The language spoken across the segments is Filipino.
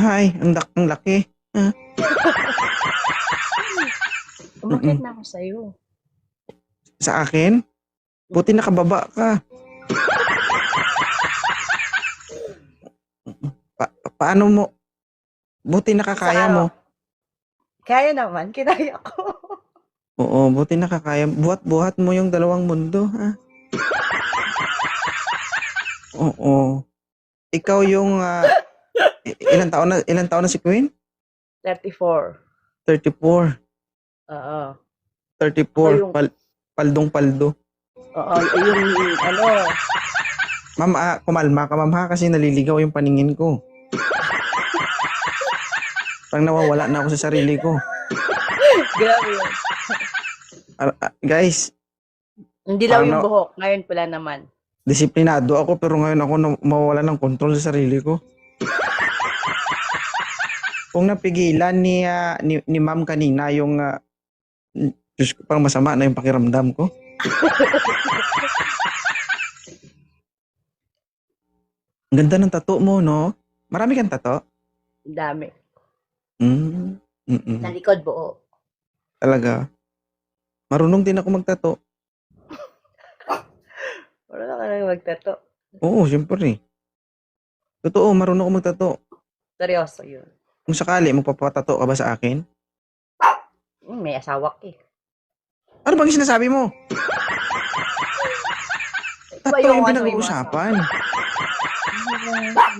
Ay, ang laki. Ah, Umakyat mm. na ako sa'yo. Sa akin? Buti nakababa ka. Paano mo? Buti Sa nakakaya araw. mo. Kaya naman, kinaya ko. Oo, buti nakakaya. Buhat-buhat mo yung dalawang mundo, ha? Oo. Ikaw yung ilang taon na si Queen? 34. 34. Oo. Ako 34. yung, Paldong-paldo. oo, yung, ano, Ma'am, kumalma ka, ma'am, ha? Kasi naliligaw yung paningin ko. Parang nawawala na ako sa sarili ko. grabe yun. Guys, Hindi law parang yung buhok, ngayon pala naman. disiplinado ako pero ngayon ako mawawala ng kontrol sa sarili ko. Kung napigilan ni ma'am kanina yung Diyos ko, parang masama na yung pakiramdam ko. Ang ganda ng tattoo mo, no? Marami kang tattoo? Ang dami. Mm. Sa likod buo. Talaga. Marunong din ako magtato. Wala na ka nang magtato. Oo, siyempre. Totoo, marunong ako magtato. Seryoso yun. Kung sakali, magpapatato ka ba sa akin? May asawa ka eh. Ano bang sinasabi mo? Tato Ayoko yung nga sa may mga pinag-uusapan.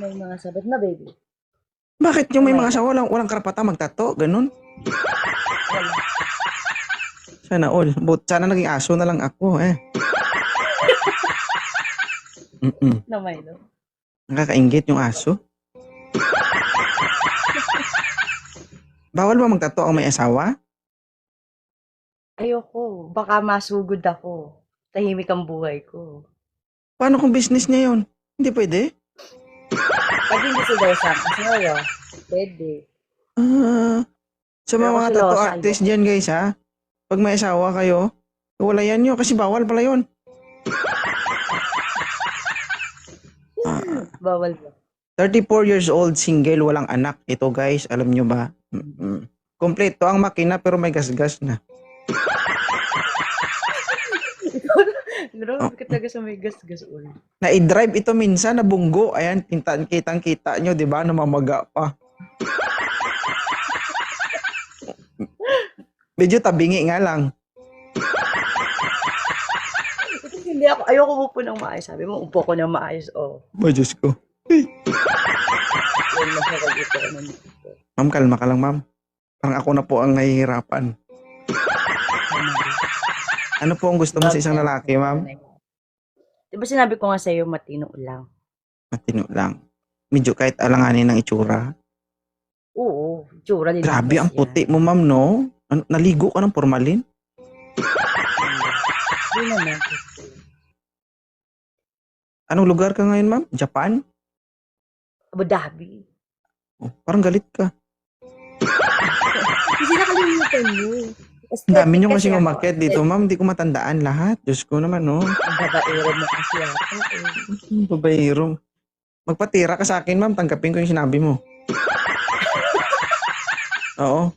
May mga sabat na baby. Bakit yung may mga asawa walang karapatang magtato? Ganun? Wala. Sana all. Sana naging aso na lang ako, eh. Na may no. Nakakaingit yung aso. Bawal ba magtato ang may asawa? Ayoko. Baka masugod ako. Tahimik ang buhay ko. Paano kung business niya yun? Hindi pwede? Pag hindi sila isang asawa, pwede. Sa Pero mga kasi tattoo losa, artist dyan, guys, ha? Pag may asawa kayo, walayan nyo kasi bawal pala yun. Bawal ba? 34 years old, single, walang anak. Ito, guys, alam nyo ba? Kompleto ang makina pero may gasgas na. Grabe ka talaga sa may gas-gas ulo. Na-drive ito minsan, nabunggo. Ayan, kitang-kita nyo, di ba? Namamaga pa. Medyo tabingi nga lang. Kasi hindi ako, ayoko upo ng maayos. Sabi mo, upo ko ng maayos. Oh. Ay, Diyos ko. Yan na siya kag-upo ko ng Ma'am, kalma ka lang, ma'am. Parang ako na po ang nahihirapan. Ano po ang gusto mo sa isang lalaki, ma'am? Diba sinabi ko nga sa'yo, matino lang. Matino lang. Medyo kahit alanganin ng itsura. Oo, tsura din. Grabe, ang puti mo, ma'am, no? Naligo ka ng formalin? Hindi naman. Anong lugar ka ngayon, ma'am? Japan? Abu Dhabi. Oh, parang galit ka. Kasi nakalimutan mo. Ang dami nyo kasing umakyat dito, ma'am. Hindi ko matandaan lahat. Diyos ko naman, no? Ang babaero mo kasi ako. Babayero. Magpatira ka sa akin, ma'am. Tanggapin ko yung sinabi mo. Oo.